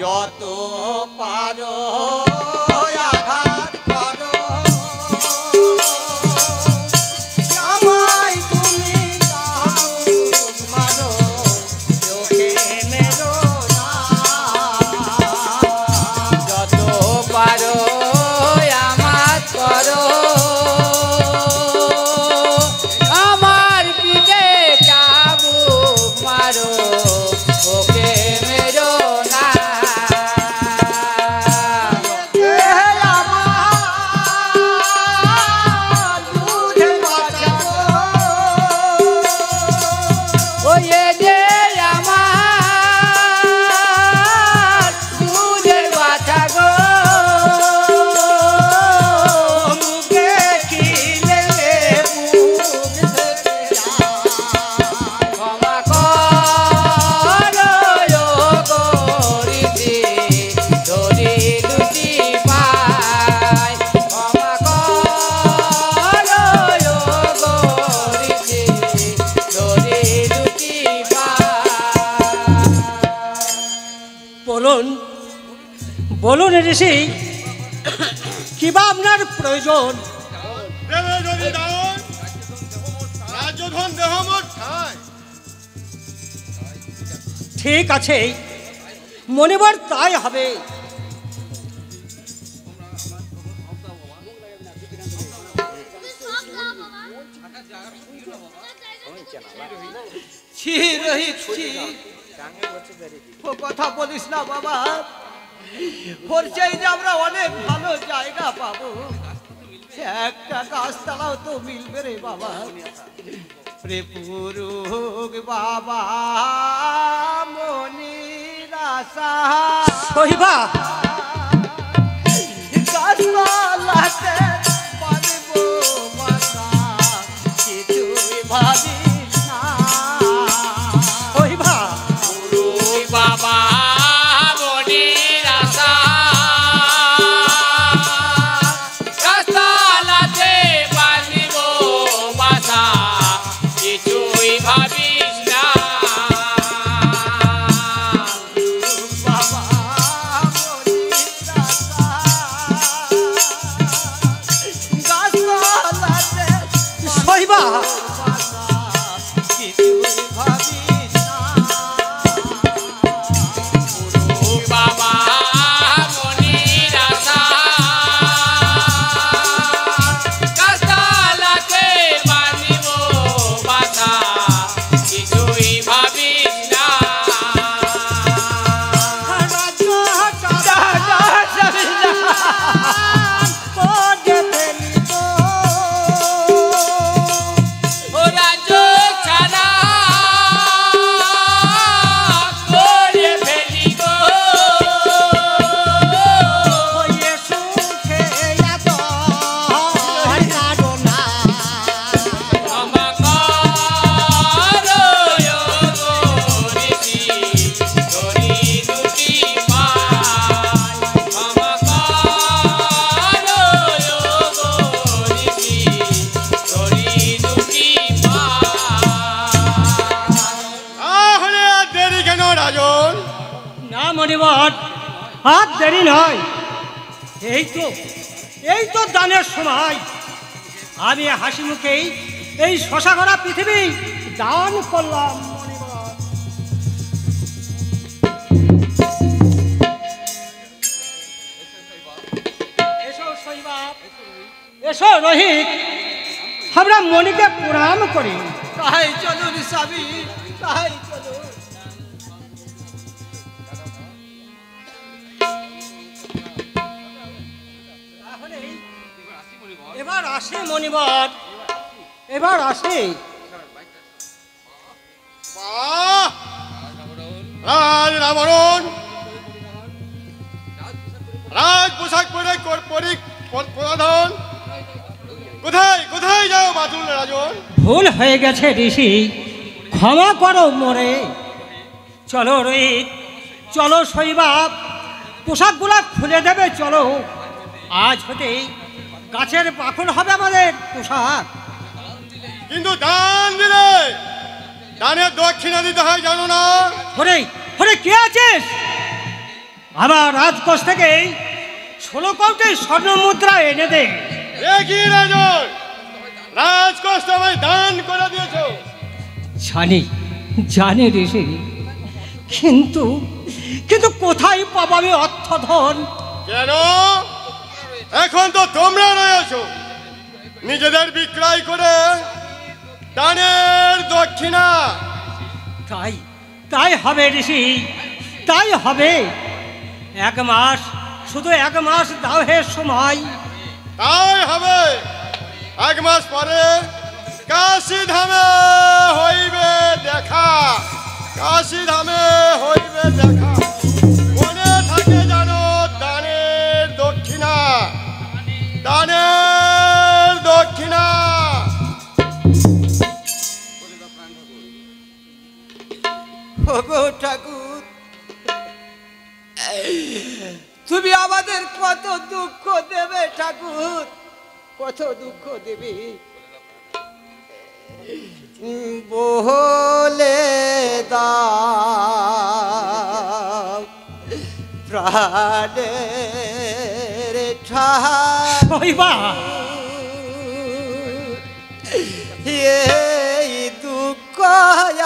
যত পারো আঘাত করো আমায় তুমি মারো চোখে মেরো না যত পারো আঘাত করো আমার পিঠে চাবুক মারো ওকে মেরো না ওয়ে যে আমার দুধের বাছা গো মুখে খিলে বুক থেকে ক্ষমা করো গরিবি ধরি লুটি পাই ক্ষমা করো গরিবি ধরি লুটি পাই বলুন বলুন ঋষি কিবা আপনার প্রয়োজন? দেবে যদি দান রাজধন দেহ মোর ঠাই ঠিক আছে মনিবর তাই হবে। ছি রোহিত ছি ও কথা বলিস না বাবা ওর চাইতে আমরা অনেক ভালো জায়গা পাবো একটা গাছতলাও তো মিলবে রে বাবা রে পুরুক বাবা মনির আশা সহিবা গাছতলাতে পারবো বাসা কিছুই ভাবিস না সহিবা বাবা মনির আশা গাছতলাতে বাঁধিব বাসা কিছুই ভাবিস না বাবা মনির আশা গাছতলাতে সহিবা কিছুই ভাবিস না বাবা মনির আশা গাছতলাতে বাঁধিব বাসা কিছুই ভাবিস না ও রাজ্য ছাড়া করে ফেলি গো ক্ষমা করো গরিবি ধরি দুটি পাই ক্ষমা করো গরিবি ধরি দুটি পাই তাহলে আর দেরি কেন রাজন না মনিবর আর দেরি নয় এই তো দানের সময় আমি হাসি মুখেই এই শশা ভরা পৃথিবী দান করলাম মনিবর। এসো শৈবা এসো রোহিত আমরা মনিকে প্রণাম করি। তাই চলুন স্বামী তাই চলুন তাহলে এবার আসে মনিবর এবার আসে বাহ! রাজ রাবণ রাজ পোশাক পরে প্রধান কোথায় কোথায় যাও বাতুল রাজন ভুল হয়ে গেছে ঋষি ক্ষমা করো মোরে। চলো রোহিত চলো শৈবা পোশাকগুলা খুলে দেবে চলো আজ হতেই গাছের পাখুর হবে আমাদের পোশাক। কিন্তু দান দিলে দানের দক্ষিণা দিতে হয় জানো না হরে হরে কে আছিস? আমার রাজকোষ থেকে 16 কোটি স্বর্ণ মুদ্রা এনে দে। কি রাজন, রাজকোষ আমায় দান করে দিয়েছো? জানি জানি ঋষি, কিন্তু কিন্তু কোথায় পাবো আমি অর্থধন? কেন? এখন তো তোমরা রয়েছো নিজেদের বিক্রয় করে দানের দক্ষিণা। তাই তাই হবে ঋষি, তাই হবে। 1 মাস, শুধু 1 মাস দাও হে সময়। তাই হবে। 1 মাস পরে কাশী ধামে হইবে দেখা, কাশী ধামে হইবে দেখা। মনে থাকে জানো, দানের দক্ষিণা, দানের দক্ষিণা। ওগো ঠাকুর, তুমি আমাদের কত দুঃখ দেবে ঠাকুর, কত দুঃখ দেবে। বলে দাও প্রাণের শৈবা, এই দুঃখ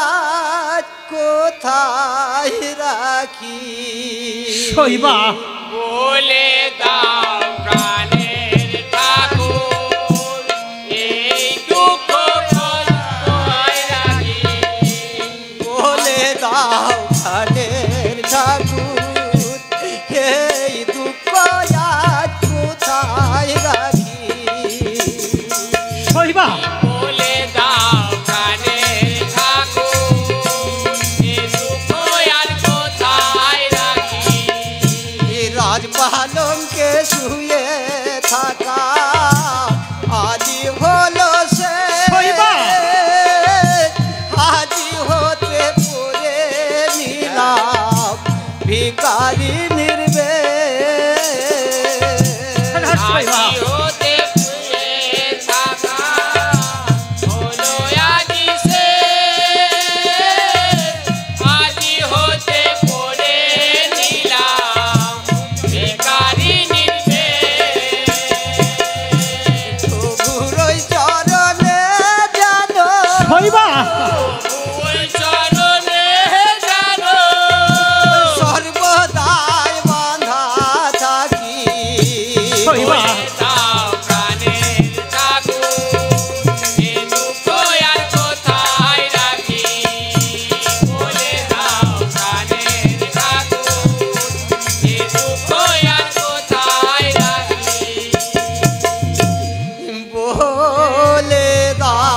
আজ কোথায় রাখি? শৈবা বলে দাও প্রাণের ঠাকুর, এই দুঃখ কোথায় রাখি? বলে দাও প্রাণের ঠাকুর, এই দুঃখ আজ কোথায় রাখি? শৈবা বলে দাও প্রাণের ঠাকুর, এই দুঃখ আর কোথায় রাখি? রাজপালঙ্কে শুয়ে থাকা আদি হলো সে, শৈবা! আদি হতে পড়ে নিলাম ভিখারি নির্বে। শৈবা আজি হতে পুড়ে থাকা হলো আজি সে, আজি হতে পড়ে নিলাম ভিখারি নির্বে। প্রভুরই চরণে জানো, শৈবা ওই চরণে জানো, সর্বদাই বাঁধা থাকি। শৈবা বলে দাও প্রাণের ঠাকুর, এ দুঃখ আর কোথায় রাখি? বলে দাও প্রাণের ঠাকুর, এ দুঃখ আর কোথায় রাখি? বলে দাও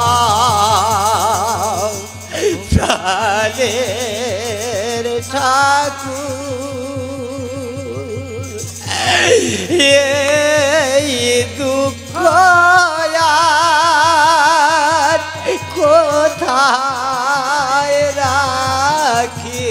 প্রাণের ঠাকুর, এই দুঃখ আর কোথায় রাখি?